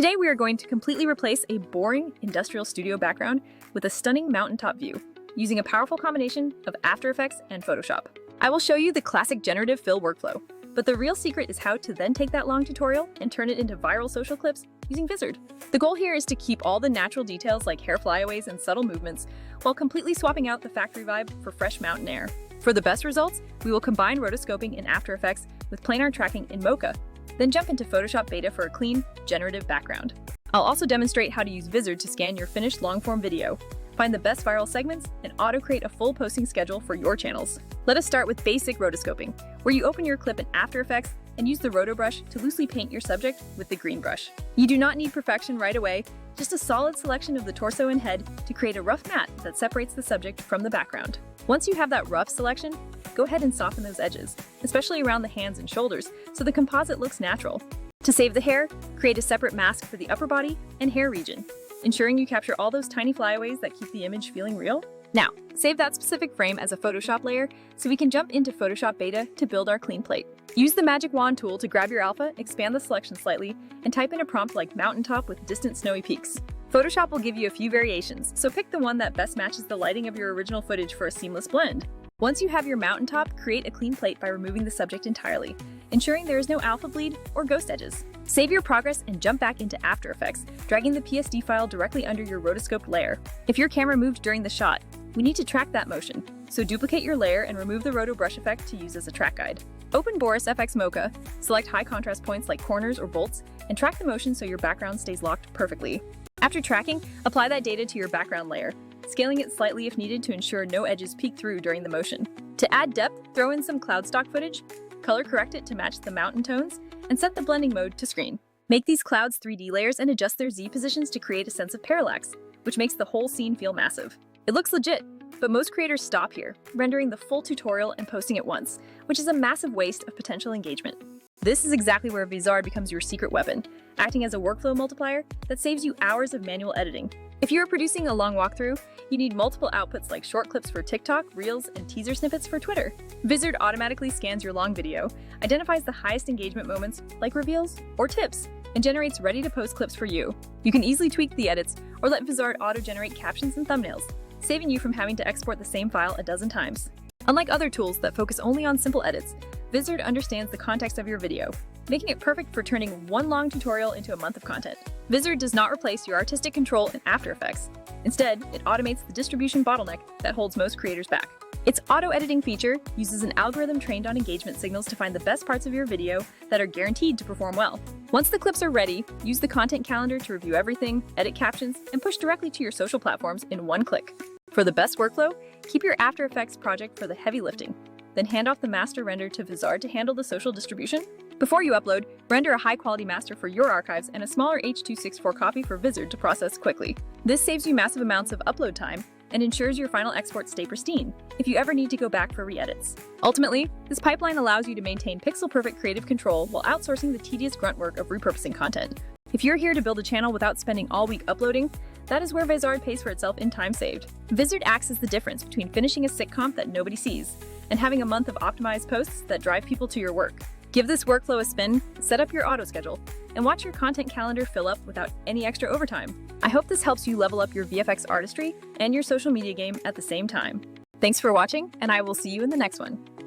Today we are going to completely replace a boring industrial studio background with a stunning mountaintop view using a powerful combination of After Effects and Photoshop. I will show you the classic Generative Fill workflow, but the real secret is how to then take that long tutorial and turn it into viral social clips using Vizard. The goal here is to keep all the natural details like hair flyaways and subtle movements while completely swapping out the factory vibe for fresh mountain air. For the best results, we will combine rotoscoping in After Effects with planar tracking in Mocha, then jump into Photoshop Beta for a clean, generative background. I'll also demonstrate how to use Vizard to scan your finished long-form video, find the best viral segments, and auto-create a full posting schedule for your channels. Let us start with basic rotoscoping, where you open your clip in After Effects and use the Roto Brush to loosely paint your subject with the green brush. You do not need perfection right away, just a solid selection of the torso and head to create a rough mat that separates the subject from the background. Once you have that rough selection, go ahead and soften those edges, especially around the hands and shoulders, so the composite looks natural. To save the hair, create a separate mask for the upper body and hair region, ensuring you capture all those tiny flyaways that keep the image feeling real. Now, save that specific frame as a Photoshop layer so we can jump into Photoshop Beta to build our clean plate. Use the magic wand tool to grab your alpha, expand the selection slightly, and type in a prompt like mountaintop with distant snowy peaks. Photoshop will give you a few variations, so pick the one that best matches the lighting of your original footage for a seamless blend. Once you have your mountaintop, create a clean plate by removing the subject entirely, ensuring there is no alpha bleed or ghost edges. Save your progress and jump back into After Effects, dragging the PSD file directly under your rotoscoped layer. If your camera moved during the shot, we need to track that motion, so duplicate your layer and remove the Roto Brush effect to use as a track guide. Open Boris Effects Mocha, select high contrast points like corners or bolts, and track the motion so your background stays locked perfectly. After tracking, apply that data to your background layer, scaling it slightly if needed to ensure no edges peek through during the motion. To add depth, throw in some cloud stock footage, color correct it to match the mountain tones, and set the blending mode to screen. Make these clouds 3D layers and adjust their Z positions to create a sense of parallax, which makes the whole scene feel massive. It looks legit, but most creators stop here, rendering the full tutorial and posting it once, which is a massive waste of potential engagement. This is exactly where Vizard becomes your secret weapon, acting as a workflow multiplier that saves you hours of manual editing. If you are producing a long walkthrough, you need multiple outputs like short clips for TikTok, Reels, and teaser snippets for Twitter. Vizard automatically scans your long video, identifies the highest engagement moments like reveals or tips, and generates ready-to-post clips for you. You can easily tweak the edits or let Vizard auto-generate captions and thumbnails, saving you from having to export the same file a dozen times. Unlike other tools that focus only on simple edits, Vizard understands the context of your video, making it perfect for turning one long tutorial into a month of content. Vizard does not replace your artistic control in After Effects. Instead, it automates the distribution bottleneck that holds most creators back. Its auto-editing feature uses an algorithm trained on engagement signals to find the best parts of your video that are guaranteed to perform well. Once the clips are ready, use the content calendar to review everything, edit captions, and push directly to your social platforms in one click. For the best workflow, keep your After Effects project for the heavy lifting, then hand off the master render to Vizard to handle the social distribution. Before you upload, render a high-quality master for your archives and a smaller H.264 copy for Vizard to process quickly. This saves you massive amounts of upload time and ensures your final exports stay pristine if you ever need to go back for re-edits. Ultimately, this pipeline allows you to maintain pixel-perfect creative control while outsourcing the tedious grunt work of repurposing content. If you're here to build a channel without spending all week uploading, that is where Vizard pays for itself in time saved. Vizard acts as the difference between finishing a sitcom that nobody sees and having a month of optimized posts that drive people to your work. Give this workflow a spin, set up your auto schedule, and watch your content calendar fill up without any extra overtime. I hope this helps you level up your VFX artistry and your social media game at the same time. Thanks for watching, and I will see you in the next one.